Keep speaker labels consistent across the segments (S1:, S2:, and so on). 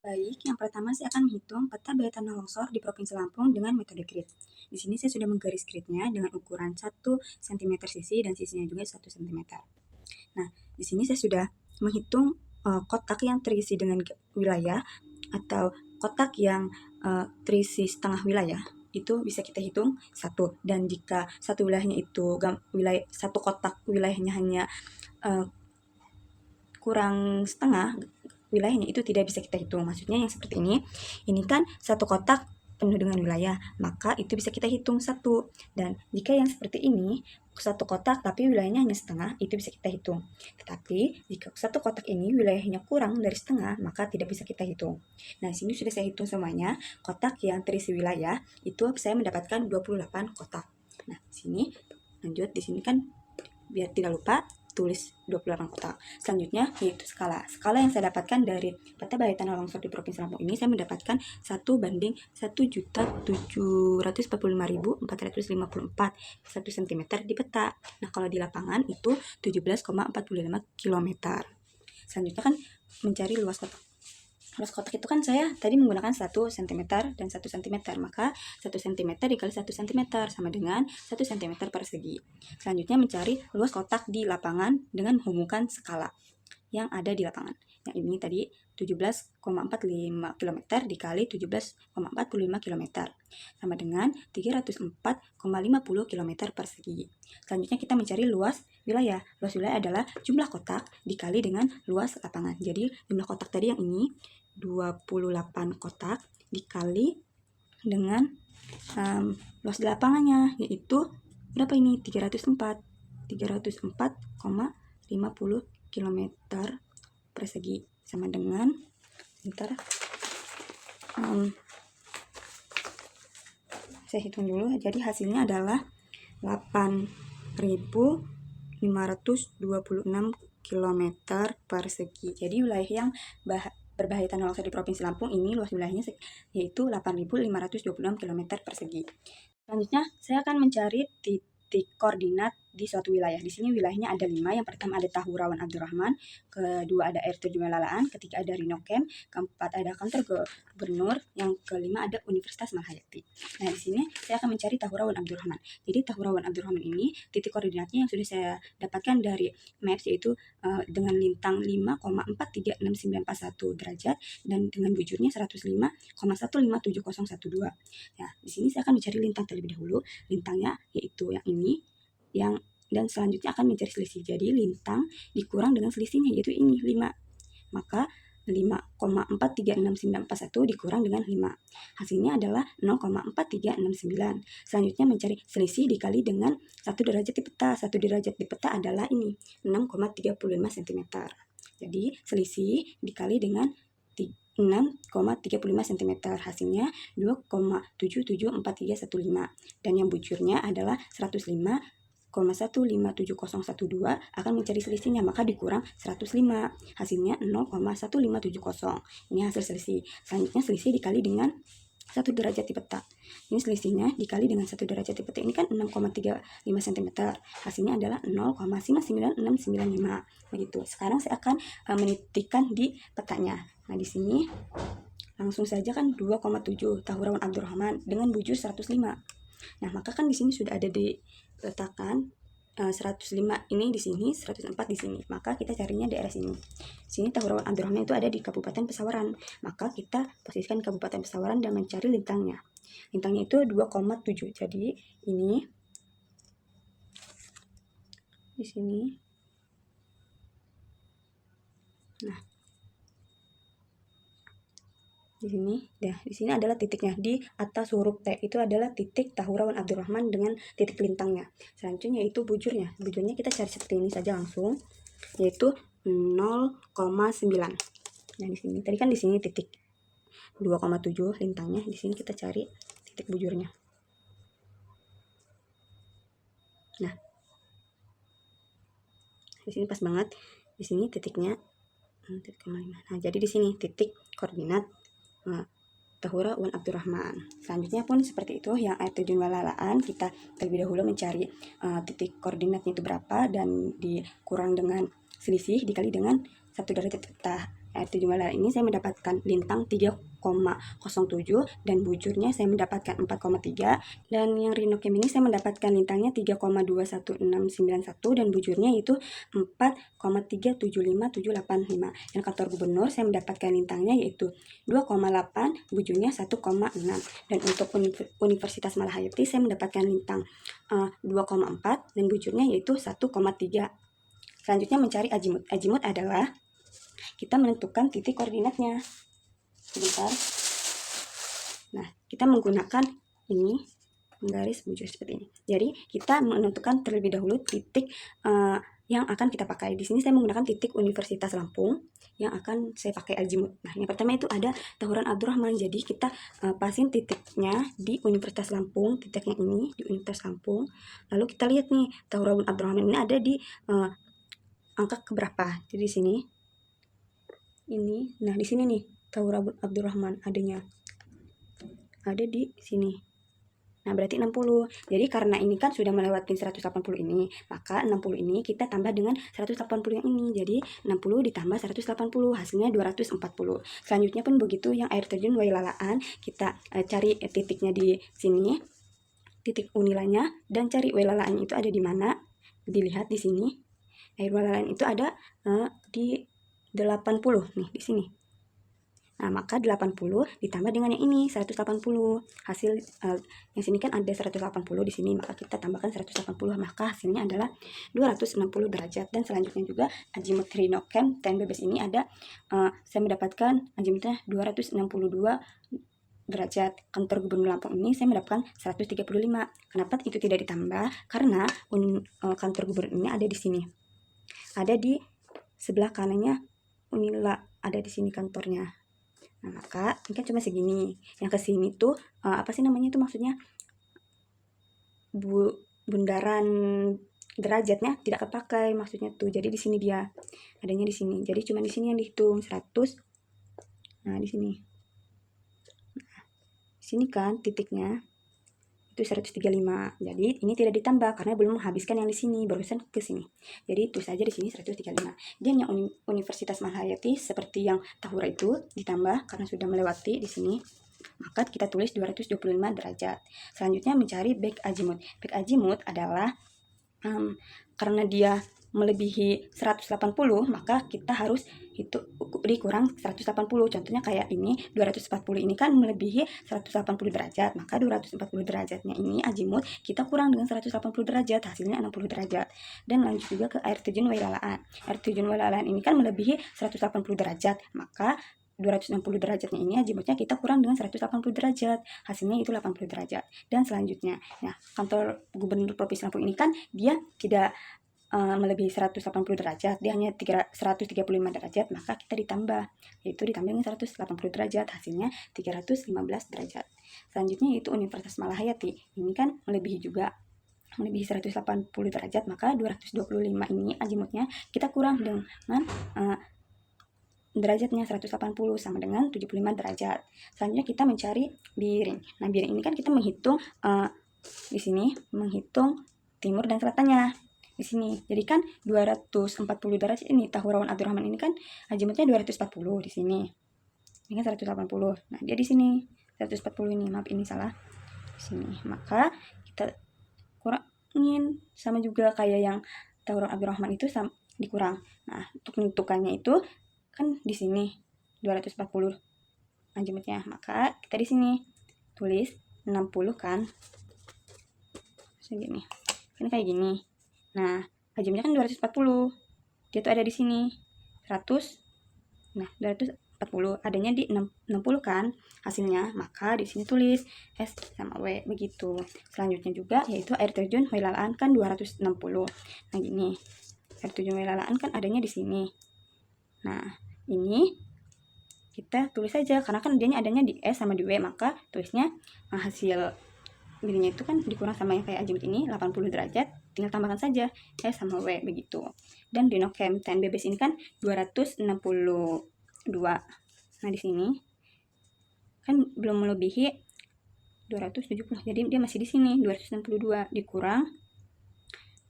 S1: Baik, yang pertama saya akan menghitung peta bawah tanah longsor di Provinsi Lampung dengan metode grid. Di sini saya sudah menggaris gridnya dengan ukuran 1 cm sisi dan sisinya juga 1 cm. Nah, di sini saya sudah menghitung kotak yang terisi dengan wilayah atau kotak yang terisi setengah wilayah. Itu bisa kita hitung satu. Dan jika satu wilayahnya itu satu kotak wilayahnya hanya kurang setengah wilayahnya, itu tidak bisa kita hitung. Maksudnya yang seperti ini kan satu kotak penuh dengan wilayah, maka itu bisa kita hitung satu. Dan jika yang seperti ini satu kotak tapi wilayahnya hanya setengah, itu bisa kita hitung. Tetapi jika satu kotak ini wilayahnya kurang dari setengah, maka tidak bisa kita hitung. Nah, di sini sudah saya hitung semuanya. Kotak yang terisi wilayah itu saya mendapatkan 28 kotak. Nah, di sini lanjut, di sini kan biar tidak lupa tulis 28 kotak. Selanjutnya yaitu skala. Skala yang saya dapatkan dari peta bawah tanah longsor di Provinsi Lampung ini, saya mendapatkan 1:1.745.454 1 cm di peta. Nah, kalau di lapangan itu 17,45 km. Selanjutnya kan mencari luas kotak. Luas kotak itu kan saya tadi menggunakan 1 cm dan 1 cm, maka 1 cm dikali 1 cm sama dengan 1 cm persegi. Selanjutnya mencari luas kotak di lapangan dengan menghubungkan skala yang ada di lapangan. Yang ini tadi 17,45 km dikali 17,45 km sama dengan 304,50 km persegi. Selanjutnya kita mencari luas wilayah. Luas wilayah adalah jumlah kotak dikali dengan luas lapangan. Jadi jumlah kotak tadi yang ini 28 kotak dikali dengan luas di lapangannya, yaitu berapa ini? 304,50 km persegi sama dengan saya hitung dulu. Jadi hasilnya adalah 8.526 km persegi. Jadi wilayah yang berbahaya tanah longsor di Provinsi Lampung ini luas wilayahnya yaitu 8.526 km persegi. Selanjutnya saya akan mencari titik koordinat di suatu wilayah. Di sini wilayahnya ada 5. Yang pertama ada Tahurawan Abdurrahman, kedua ada Air Terjun Malalaan, ketiga ada Rhino Camp, keempat ada kantor gubernur, yang kelima ada Universitas Malhayati. Nah, di sini saya akan mencari Tahurawan Abdurrahman. Jadi Tahurawan Abdurrahman ini titik koordinatnya yang sudah saya dapatkan dari Maps, yaitu dengan lintang 5,436941 derajat dan dengan bujurnya 105,157012. Nah, di sini saya akan mencari lintang terlebih dahulu. Lintangnya yaitu yang ini, dan selanjutnya akan mencari selisih. Jadi lintang dikurang dengan selisihnya, yaitu ini 5. Maka 5,436941 dikurang dengan 5. Hasilnya adalah 0,4369. Selanjutnya mencari selisih dikali dengan 1 derajat di peta. 1 derajat di peta adalah ini, 6,35 cm. Jadi selisih dikali dengan 6,35 cm, hasilnya 2,774315, dan yang bujurnya adalah 105,157012. Akan mencari selisihnya, maka dikurang 105, hasilnya 0,1570. Ini hasil selisih. Selanjutnya selisih dikali dengan 1 derajat di peta. Ini selisihnya dikali dengan 1 derajat di peta. Ini kan 6,35 cm. Hasilnya adalah 0,59695. Begitu. Sekarang saya akan menitikkan di petanya. Nah, di sini langsung saja kan 2,7 Tahurawan Abdurrahman dengan bujur 105. Nah, maka kan di sini sudah ada diletakkan 105 ini di sini, 104 di sini. Maka kita carinya daerah sini. Sini Tahurawan Abdurrahman itu ada di Kabupaten Pesawaran. Maka kita posisikan Kabupaten Pesawaran dan mencari lintangnya. Lintangnya itu 2,7. Jadi ini di sini. Nah, di sini adalah titiknya. Di atas huruf T itu adalah titik Tahurawan Abdurrahman dengan titik lintangnya. Selanjutnya yaitu bujurnya. Bujurnya kita cari seperti ini saja langsung, yaitu 0,9. Nah, di sini tadi kan di sini titik 2,7 lintangnya. Di sini kita cari titik bujurnya. Nah, di sini pas banget. Di sini titiknya 0,5. Nah, jadi di sini titik koordinat Tahurawan Abdurrahman. Selanjutnya pun seperti itu, yang air terjun Malalaan kita terlebih dahulu mencari titik koordinatnya itu berapa dan dikurang dengan selisih dikali dengan 1 derajat peta. air terjun Wailala ini saya mendapatkan lintang 3,07 dan bujurnya saya mendapatkan 4,3, dan yang Rhinocam ini saya mendapatkan lintangnya 3,21691 dan bujurnya itu 4,375785. Dan kantor gubernur saya mendapatkan lintangnya yaitu 2,8, bujurnya 1,6. Dan untuk Universitas Malahayati saya mendapatkan lintang 2,4 dan bujurnya yaitu 1,3. Selanjutnya mencari azimut. Azimut adalah kita menentukan titik koordinatnya. Sebentar. Nah, kita menggunakan ini garis bujur seperti ini. Jadi kita menentukan terlebih dahulu titik yang akan kita pakai. Di sini saya menggunakan titik Universitas Lampung yang akan saya pakai azimut. Nah, yang pertama itu ada Tauhuran Abdurrahman. Jadi kita pasin titiknya di Universitas Lampung, titiknya ini di Universitas Lampung. Lalu kita lihat nih Tauhuran Abdurrahman ini ada di angka keberapa. Jadi di sini. Ini, nah di sini nih Tauhuran Abdurrahman adanya. Ada di sini. Nah, berarti 60. Jadi karena ini kan sudah melewati 180 ini, maka 60 ini kita tambah dengan 180 yang ini. Jadi 60 ditambah 180, hasilnya 240. Selanjutnya pun begitu, yang air terjun Wailalaan, kita cari titiknya di sini, titik unilanya, dan cari Wailalaan itu ada di mana. Dilihat di sini. Air Wailalaan itu ada di 80 nih di sini. Nah, maka 80 ditambah dengan yang ini 180. Hasil yang sini kan ada 180 di sini, maka kita tambahkan 180, maka hasilnya adalah 260 derajat. Dan selanjutnya juga azimut Rhinocam TNBBS ini ada saya mendapatkan azimutnya 262 derajat. Kantor Gubernur Lampung ini saya mendapatkan 135. Kenapa itu tidak ditambah? Karena kantor gubernur ini ada di sini. Ada di sebelah kanannya Unila, ada di sini kantornya. Nah, maka ini kan cuma segini. Yang ke sini tuh apa sih namanya itu maksudnya? Bundaran derajatnya tidak kepakai maksudnya tuh. Jadi di sini dia adanya di sini. Jadi cuma di sini yang dihitung 100. Nah, di sini. Nah, di sini kan titiknya itu 135. Jadi ini tidak ditambah karena belum menghabiskan yang di sini, barusan ke sini. Jadi itu saja di sini 135. Dan yang Universitas Malahayati seperti yang Tahura itu ditambah karena sudah melewati di sini. Maka kita tulis 225 derajat. Selanjutnya mencari back azimut. Back azimut adalah karena dia melebihi 180, maka kita harus itu dikurang 180. Contohnya kayak ini 240 ini kan melebihi 180 derajat, maka 240 derajatnya ini azimut kita kurang dengan 180 derajat, hasilnya 60 derajat. Dan lanjut juga ke air terjun Wailalaan. Air terjun Wailalaan ini kan melebihi 180 derajat, maka 260 derajatnya ini azimutnya kita kurang dengan 180 derajat, hasilnya itu 80 derajat. Dan selanjutnya, nah kantor Gubernur Provinsi Lampung ini kan dia tidak melebihi 180 derajat, dia hanya 135 derajat, maka kita ditambah, yaitu ditambah dengan 180 derajat, hasilnya 315 derajat. Selanjutnya itu Universitas Malahayati, ini kan melebihi juga, melebihi 180 derajat, maka 225 ini azimutnya kita kurang dengan derajatnya 180 sama dengan 75 derajat. Selanjutnya kita mencari biring. Nah, biring ini kan kita menghitung di sini, menghitung timur dan selatannya. Di sini. Jadi kan 240 derajat ini Tauhuran Abdurrahman ini kan azimutnya 240 di sini. Ini kan 180. Nah, dia di sini 140 ini. Maaf ini salah. Di sini. Maka kita kurangin sama juga kayak yang Tauhuran Abdurrahman itu dikurang. Nah, untuk menentukannya itu kan di sini 240 azimutnya. Maka kita di sini tulis 60 kan. Segini. Kan kayak gini. Nah, azimutnya kan 240. Dia tuh ada di sini. 100. Nah, 240 adanya di 60 kan hasilnya. Maka di sini tulis S sama W begitu. Selanjutnya juga yaitu air terjun Wailalaan kan 260. Nah, gini. Air terjun Wailalaan kan adanya di sini. Nah, ini kita tulis saja karena kan dianya adanya di S sama di W, maka tulisnya hasil ininya itu kan dikurang sama yang kayak azimut ini 80 derajat, tinggal tambahkan saja S sama W begitu. Dan Rhinocam TNBBS ini kan 262. Nah, di sini kan belum melebihi 270. Jadi dia masih di sini 262 dikurang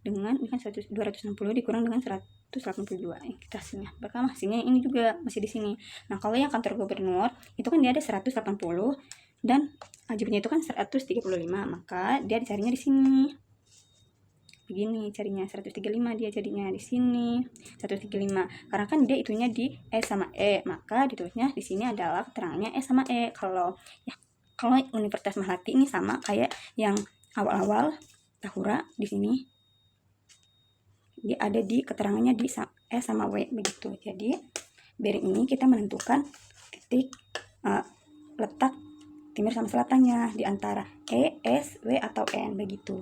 S1: dengan ini kan 260 dikurang dengan 182. Kita hasilnya. Berapa hasilnya ini juga masih di sini. Nah, kalau yang kantor gubernur itu kan dia ada 180 dan ajudannya itu kan 135, maka dia dicarinya di sini. Begini carinya 135, dia jadinya di sini 135 karena kan dia itunya di E sama E, maka ditulisnya di sini adalah keterangannya E sama E. Kalau Universitas Melati ini sama kayak yang awal-awal Tahura, di sini dia ada di keterangannya di E sama W begitu. Jadi dari ini kita menentukan titik letak timur sama selatannya di antara E, S, W atau N begitu.